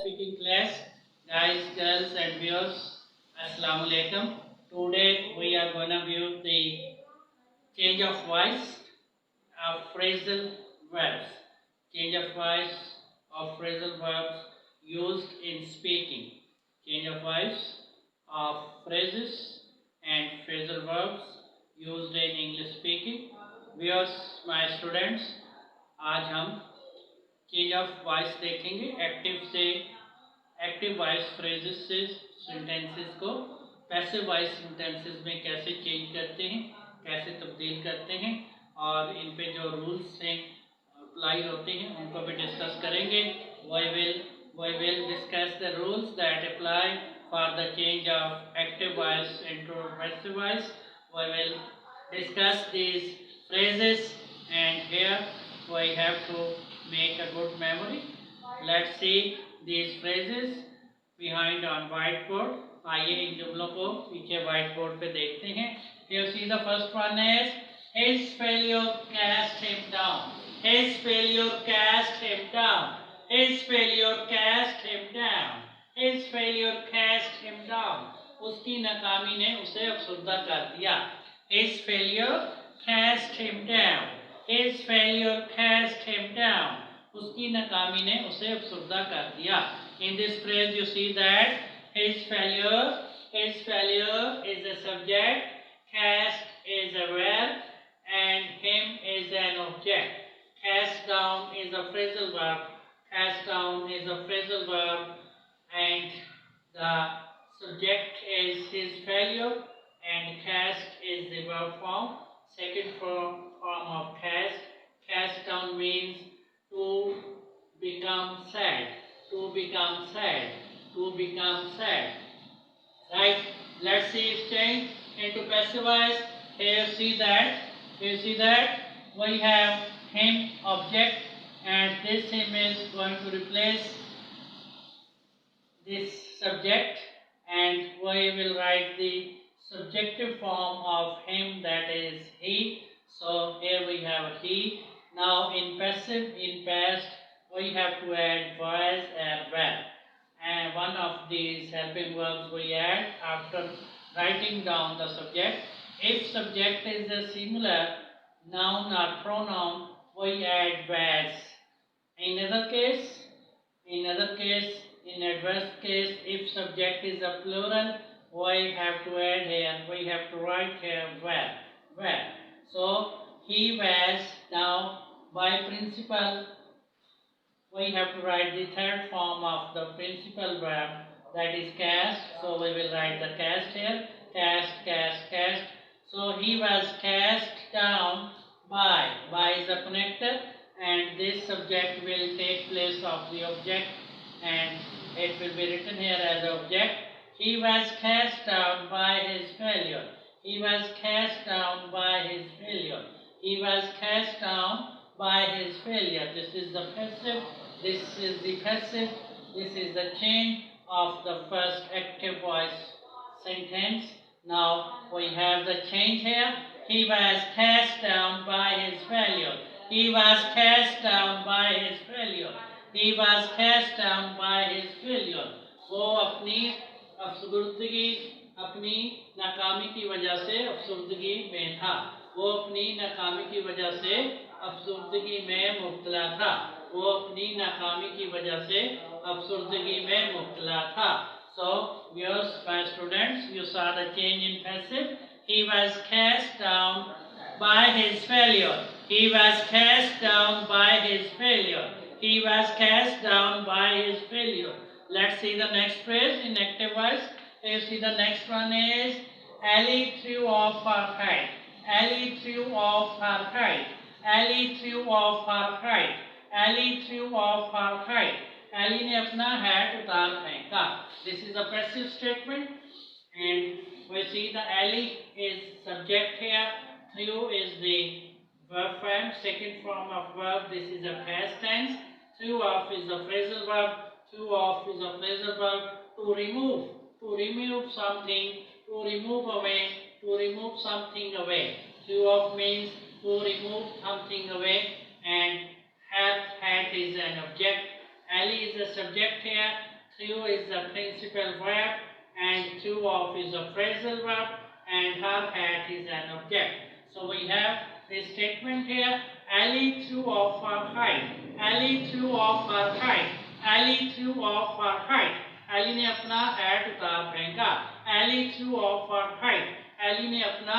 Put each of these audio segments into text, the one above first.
Speaking class, guys, girls, and viewers, Assalamu alaikum. Today we are gonna view the change of voice of phrasal verbs. Change of voice of phrasal verbs used in speaking. Change of voice of phrases and phrasal verbs used in English speaking. Viewers, my students, आज हम change of voice देखेंगे active voice phrases से sentences को passive voice sentences में कैसे change करते हैं, कैसे तब्दील करते हैं और इन पे जो रूल्स हैं अप्लाई होते हैं उनको भी डिस्कस करेंगे. We will discuss the rules that apply for the change of active voice into passive voice. We will discuss these phrases and here we have to make a good memory. Let's see these phrases behind on whiteboard. आइए इन जुमलों को पीछे white board पे देखते हैं. Here see the first one is his failure cast him down. His failure cast him down. His failure cast him down. His failure cast him down. उसकी नाकामी ने उसे अफसरदा कर दिया. His failure cast him down. His failure cast him down. उसकी नाकामी ने उसे अफसरदा कर दिया. In this phrase you see that his failure is a subject, cast is a verb, and him is an object. Cast down is a phrasal verb. Cast down is a phrasal verb, and the subject is his failure, and cast is the verb form. Second form of cast. Cast down means to become sad. To become sad. To become sad. Right? Let's see it change into passive voice. Here see that. We have him object, and this him is going to replace this subject, and we will write the subjective form of him, that is he. So here we have he. Now in passive, in past, we have to add was and verb, and one of these helping verbs we add after writing down the subject. If subject is a singular noun or pronoun, we add was. In adverse case, if subject is a plural, we have to add here, we have to write here were. So he was. Now by principle, we have to write the third form of the principal verb, that is cast. So we will write the cast here, cast. So he was cast down by is a connector, and this subject will take place of the object, and it will be written here as object. He was cast down by his failure. He was cast down by his failure. He was cast down by his failure. This is the passive. This is the passive. This is the change of the first active voice sentence. Now we have the change here. He was cast down by his failure. He was cast down by his failure. He was cast down by his failure. वो अपनी अफसरदगी, अपनी नाकामी की वजह से अफसरदगी में था. वो अपनी नाकामी की वजह से अफसरदगी में मुब्तला था. वो अपनी नाकामी की वजह से अफसरदगी में मुब्तला था. So, viewers, my students, you saw the change in passive. He was cast down by his failure. He was cast down by his failure. He was cast down by his failure. Let's see the next phrase in active voice. You see the next one is Ellie threw off her kite. Ellie threw off her kite. Ellie threw off her kite. Ellie threw off her kite. Ellie ने अपना hat उतार फेंका. This is a passive statement, and we see the Ellie is subject here. Threw is the verb form, second form of verb. This is a past tense. Threw off is a phrasal verb. Threw off is a phrasal verb. To remove something, to remove away, to remove something away. Threw off means to remove something away, and hat is an object. Ali is a subject here. to is the principal verb, and to of is a phrasal verb, and her hat is an object. So we have this statement here. Ali threw off her height. Ali threw off her height. Ali threw off her height. Ali ने अपना hat उतार फेंका. Ali threw off her height. Ali ने अपना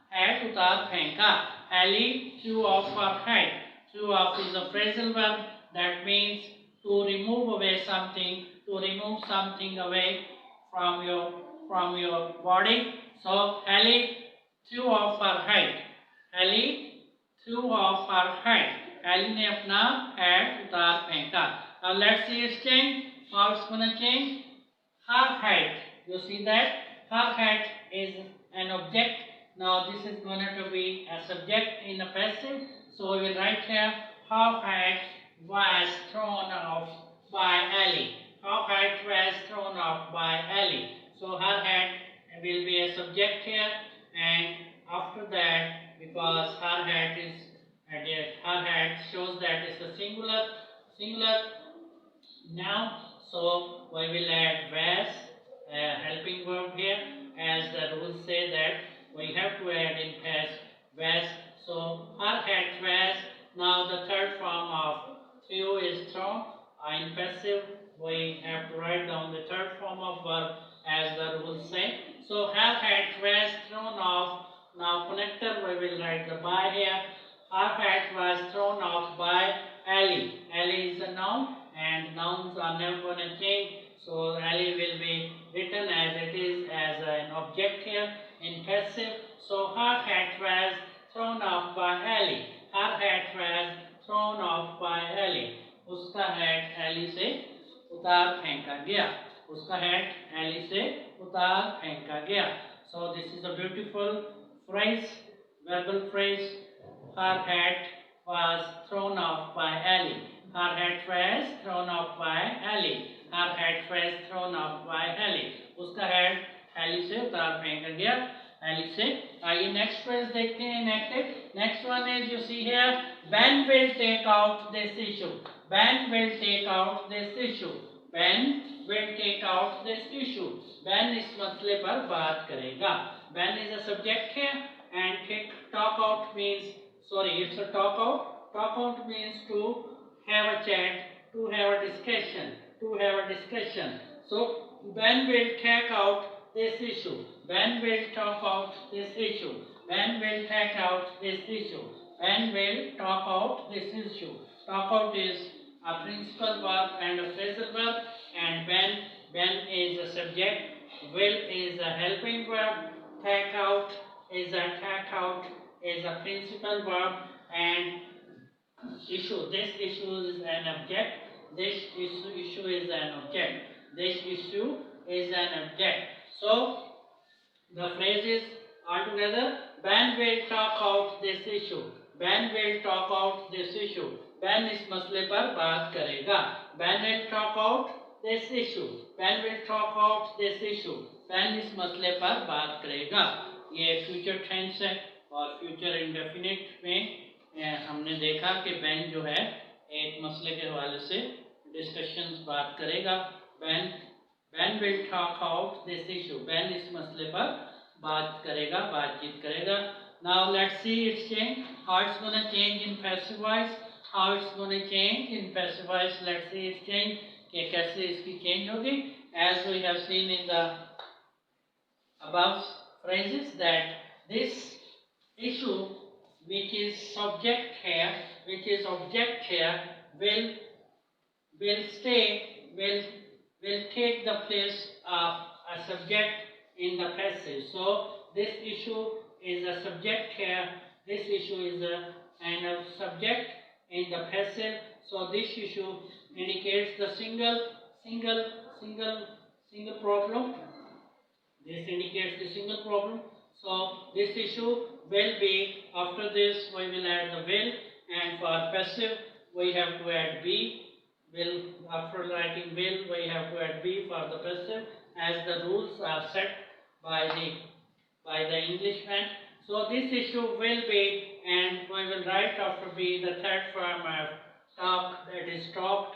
hat उतार फेंका. Ali threw off her height. Threw off is a phrasal verb. That means to remove away something, to remove something away from your body. So Ali threw off her height. Ali threw off her height. Ali ने अपना hat उतार फेंका. Now let's see its change. How it's gonna change? Her height. You see that her height is an object. Now this is going to be a subject in a passive. So we will write here. Her height was thrown off by Ali. Her height was thrown off by Ali. So her height will be a subject here, and after that, because her height shows that it's a singular noun, so we will add was, helping verb here, as the rules say that we have to add in past was. So her hat was. Now the third form of threw is thrown. In passive, we have to write down the third form of verb as the rules say. So her hat was thrown off. Now connector, we will write the by here. Her hat was thrown off by Ali. Ali is a noun, and nouns are never going to change. So Ali will be written as it is, as an object here in passive. So her hat was thrown off by Ali. Her hat was thrown off by Ali. उसका hat Ali से उतार फेंका गया. उसका hat Ali से उतार फेंका गया. So this is a beautiful phrase, verbal phrase. Her hat was thrown off by Ali. Her hat was thrown off by Ali. Her hat was thrown off by Ali. उसका hat Ali से उतार फेंका गया. Ali से. आइए next phrase देखते हैं inactive. Next one is, you see here, Ben will take out this issue. Ben will take out this issue. Ben will take out this issue. Ben इस मसले पर बात करेगा. Ben is a subject here, and talk out means, sorry, it's a talk out. Talk out means to have a chat, to have a discussion, to have a discussion. So Ben will take out this issue. Ben will talk out this issue. Ben will take out this issue. Ben will talk out this issue. Talk out is a principal verb and a phrasal verb, and Ben is a subject. Will is a helping verb. Take out is a principal verb, and issue. This issue is an object. This issue is an object. This issue is an object. So the phrases are together. Ben will talk out this issue. Ben will talk out this issue. Ben इस मसले पर बात करेगा. Ben will talk out this issue. Ben will talk out this issue. Ben इस मसले पर बात करेगा. ये फ्यूचर टेंस है, और फ्यूचर इंडेफिनिट में हमने देखा कि Ben जो है एक मसले के हवाले से डिस्कशंस बात करेगा. Ben will talk out this issue. Ben इस मसले पर बात करेगा, बातचीत करेगा. Now let's see its change. How it's gonna change in passive voice. How it's gonna change in passive voice. Let's see its change. कि कैसे इसकी change होगी. As we have seen in the above phrases, that this issue, which is subject here, which is object here, will take the place of a subject in the passive. So this issue is a subject here. This issue is a subject in the passive. So this issue indicates the single problem. This indicates the single problem. So this issue will be, after this we will add the will, and for passive we have to add be. Will, after writing will, we have to add be for the passive, as the rules are set by the Englishman. So this issue will be, and we will write after be the third form of talk, that is talked.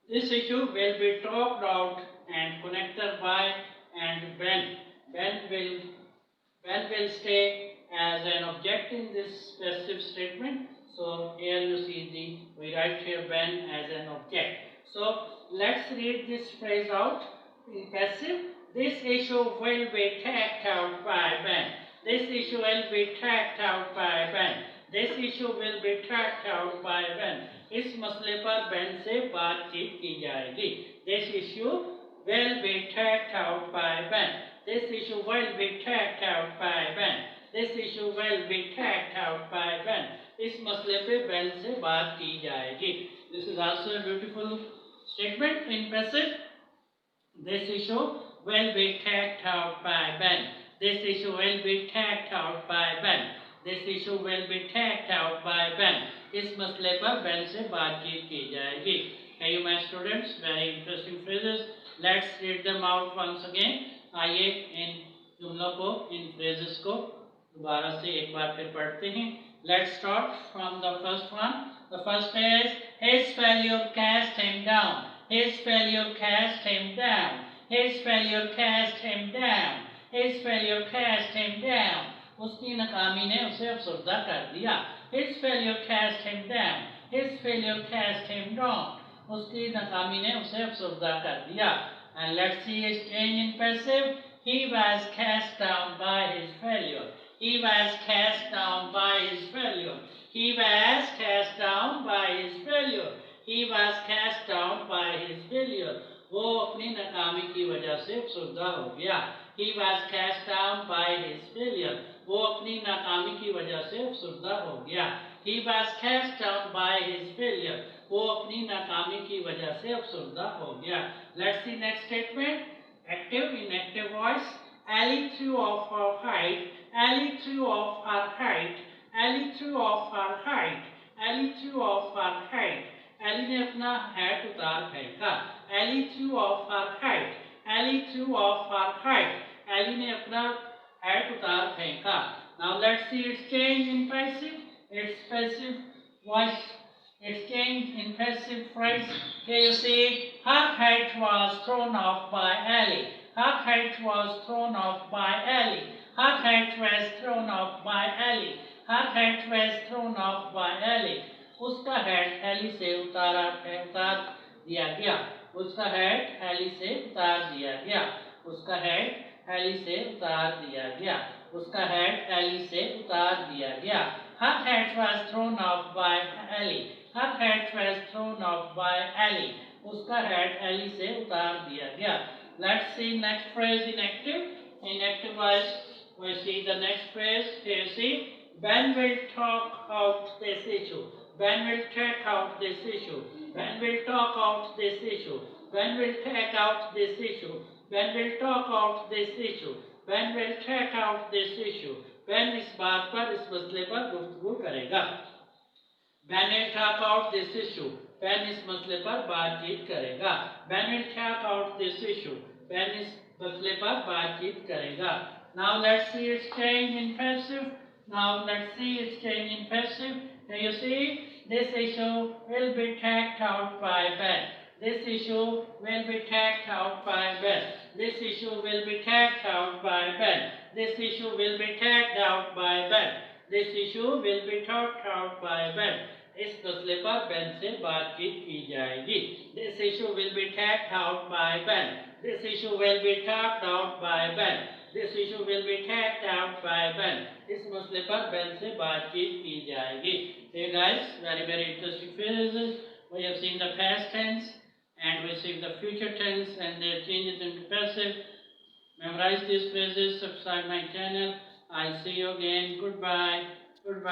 This issue will be talked out and connected by and when. When will stay as an object in this passive statement. So here you see we write here when as an object. So let's read this phrase out in passive. This issue will be taken out by when. This issue will be taken out by when. This issue will be taken out by when. इस मसले पर when से बातचीत की जाएगी. This issue will be taken out by when. This issue will be taken out by when. This issue will be taken out by when. इस मसले पे when से बात की जाएगी. This is also a beautiful statement in passive. This issue will be taken out by when. This issue will be taken out by when. This issue will be taken out by when. इस मसले पर when से बातचीत की जाएगी. Hey you my students, very interesting phrases. Let's read them out once again. आइए इन जुमलों को, इन phrases को दोबारा से एक बार फिर पढ़ते हैं. Let's start from the first one. The first is his failure cast him down. His failure cast him down. His failure cast him down. His failure cast him down. उसकी नाकामी ने उसे अफसरदा कर दिया. His failure cast him down. His failure cast him down. उसकी नाकामी ने उसे अफसरदा कर दिया. And let's see his change in passive. He was cast down by his failure. He was cast down by his failure. He was cast down by his failure. He was cast down by his failure. वो अपनी नाकामी की वजह से अफसरदा हो गया. He was cast down by his failure. वो अपनी नाकामी की वजह से अफसरदा हो गया. He was cast down by his failure. वो अपनी नाकामी की वजह से अफसरदा हो गया. Let's see next statement. Active in active voice. Ellie threw off her height. Ellie threw off her height. Ellie threw off her height. Ellie threw off her height. Ellie ने अपना हैट उतार फेंका. Ellie threw off her height. Ellie threw off her height. Ellie ने अपना hat उतार फेंका. Now let's see its change in passive. Its passive voice. Its change in passive phrase. Here you see her hat was thrown off by Ellie. Her hat was thrown off by Ellie. Her hat was thrown off by Ellie. Her hat was thrown off by Ellie. उसका hat Eli से उतार दिया गया. उसका hat Eli से उतार दिया गया. उसका हैट एली से उतार दिया गया. उसका हैट एली से उतार दिया गया. Her hat was thrown off by Ellie. Her hat was thrown off by Ellie. उसका हैट एली से उतार दिया गया. Let's see next phrase in active. In active voice, we see the next phrase. Here you see, Ben will talk out this issue. Ben will take out this issue. Ben will talk out this issue. Ben will take out this issue. Ben will talk out this issue. Ben will take out this issue. Ben इस बात पर, इस मसले पर गुफ्तगू करेगा. Ben will talk out this issue. Ben इस मसले पर बातचीत करेगा. Ben will talk out this issue. Ben इस मसले पर बातचीत करेगा. Now let's see its change in passive. Now let's see its change in passive. Here you see, this issue will be taken out by Ben. This issue will be taken out by Ben. This issue will be taken out by Ben. This issue will be taken out by Ben. This issue will be taken out by Ben. इस मसले पर Ben से बातचीत की जाएगी. This issue will be taken out by Ben. This issue will be taken out by Ben. This issue will be taken out by Ben. इस मसले पर Ben से बातचीत की जाएगी. Hey guys, very interesting phrases. We have seen the past tense and we see the future tense and their changes into passive. Memorize these phrases. Subscribe my channel. I'll see you again. Goodbye. Goodbye.